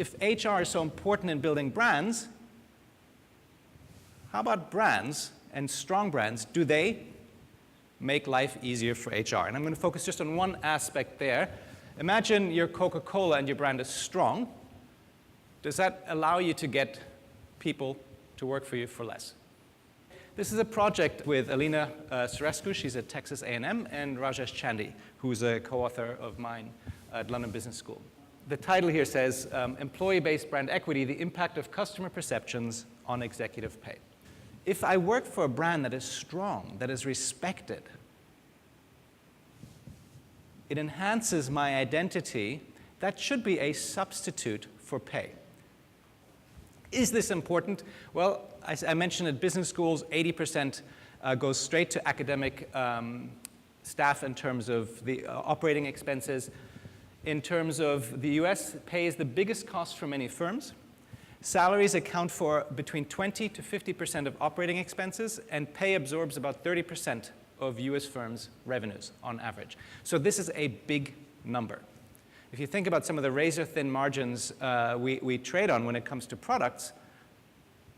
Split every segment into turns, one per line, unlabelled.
if HR is so important in building brands, how about brands and strong brands? Do they make life easier for HR? And I'm going to focus just on one aspect there. Imagine you're Coca-Cola and your brand is strong. Does that allow you to get people to work for you for less? This is a project with Alina Surescu, she's at Texas A&M, and Rajesh Chandy, who's a co-author of mine at London Business School. The title here says, Employee-Based Brand Equity, the Impact of Customer Perceptions on Executive Pay. If I work for a brand that is strong, that is respected, it enhances my identity. That should be a substitute for pay. Is this important? Well, I mentioned at business schools, 80% goes straight to academic staff in terms of the operating expenses. In terms of the US, pay is the biggest cost for many firms. Salaries account for between 20 to 50% of operating expenses, and pay absorbs about 30% of US firms' revenues on average. So this is a big number. If you think about some of the razor-thin margins we trade on when it comes to products,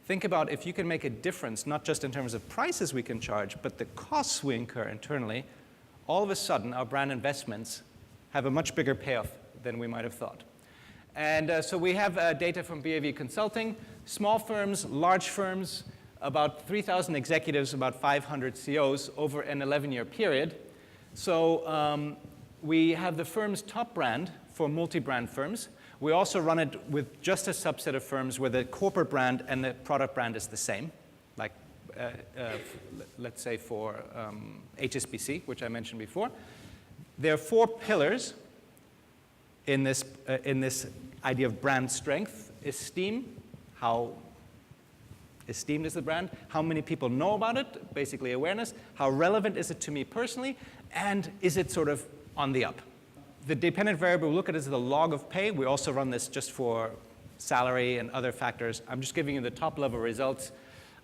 think about if you can make a difference, not just in terms of prices we can charge, but the costs we incur internally, all of a sudden our brand investments have a much bigger payoff than we might have thought. And so we have data from BAV Consulting, small firms, large firms, about 3,000 executives, about 500 COs over an 11-year period. So we have the firm's top brand for multi-brand firms. We also run it with just a subset of firms where the corporate brand and the product brand is the same, like let's say for HSBC, which I mentioned before. There are 4 pillars in this idea of brand strength. Esteem, how esteemed is the brand? How many people know about it? Basically awareness. How relevant is it to me personally? And is it sort of on the up? The dependent variable we look at is the log of pay. We also run this just for salary and other factors. I'm just giving you the top level results.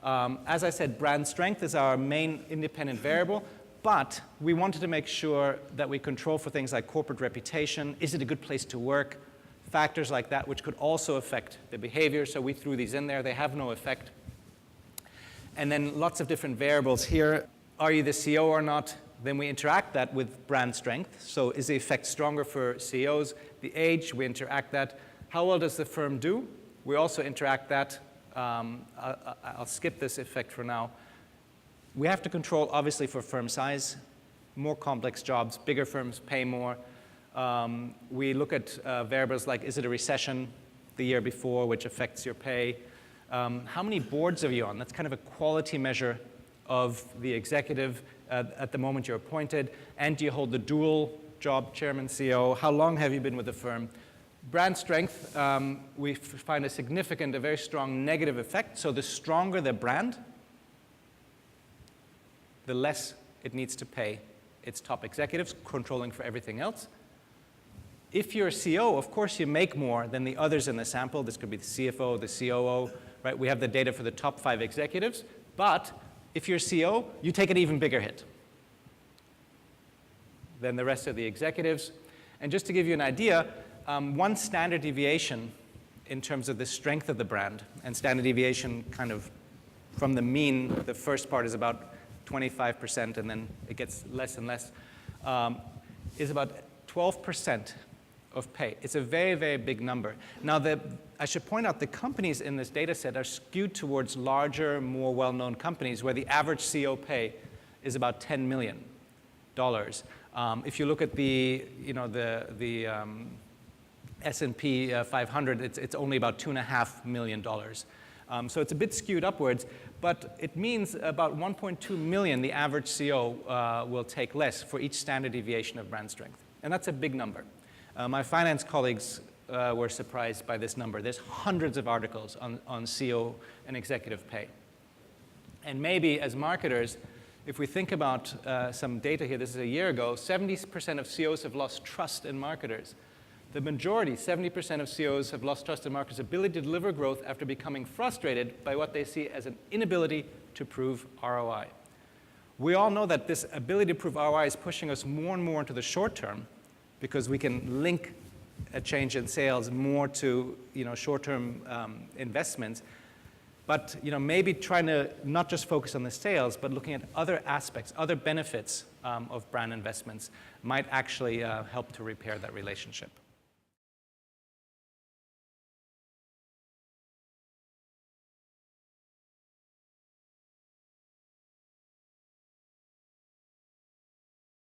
As I said, brand strength is our main independent variable. But we wanted to make sure that we control for things like corporate reputation. Is it a good place to work? Factors like that, which could also affect the behavior. So we threw these in there. They have no effect. And then lots of different variables here. Are you the CEO or not? Then we interact that with brand strength. So is the effect stronger for CEOs? The age, we interact that. How well does the firm do? We also interact that. I'll skip this effect for now. We have to control, obviously, for firm size. More complex jobs, bigger firms pay more. We look at variables like, is it a recession the year before, which affects your pay? How many boards are you on? That's kind of a quality measure of the executive at the moment you're appointed. And do you hold the dual job, chairman, CEO? How long have you been with the firm? Brand strength, we find a significant, a very strong negative effect. So the stronger the brand, the less it needs to pay its top executives, controlling for everything else. If you're a CEO, of course you make more than the others in the sample. This could be the CFO, the COO, right? We have the data for the top 5 executives. But if you're CEO, you take an even bigger hit than the rest of the executives. And just to give you an idea, one standard deviation in terms of the strength of the brand, and standard deviation kind of from the mean, the first part is about 25%, and then it gets less and less, is about 12% of pay. It's a very, very big number. Now, I should point out the companies in this data set are skewed towards larger, more well-known companies where the average CEO pay is about $10 million. If you look at the S&P 500, it's only about $2.5 million. So it's a bit skewed upwards, but it means about 1.2 million the average CEO will take less for each standard deviation of brand strength. And that's a big number. My finance colleagues were surprised by this number. There's hundreds of articles on CEO and executive pay. And maybe as marketers, if we think about some data here, this is a year ago, 70% of CEOs have lost trust in marketers. The majority, 70% of CEOs, have lost trust in marketers' ability to deliver growth after becoming frustrated by what they see as an inability to prove ROI. We all know that this ability to prove ROI is pushing us more and more into the short term because we can link a change in sales more to short-term investments. But maybe trying to not just focus on the sales, but looking at other aspects, other benefits of brand investments might actually help to repair that relationship.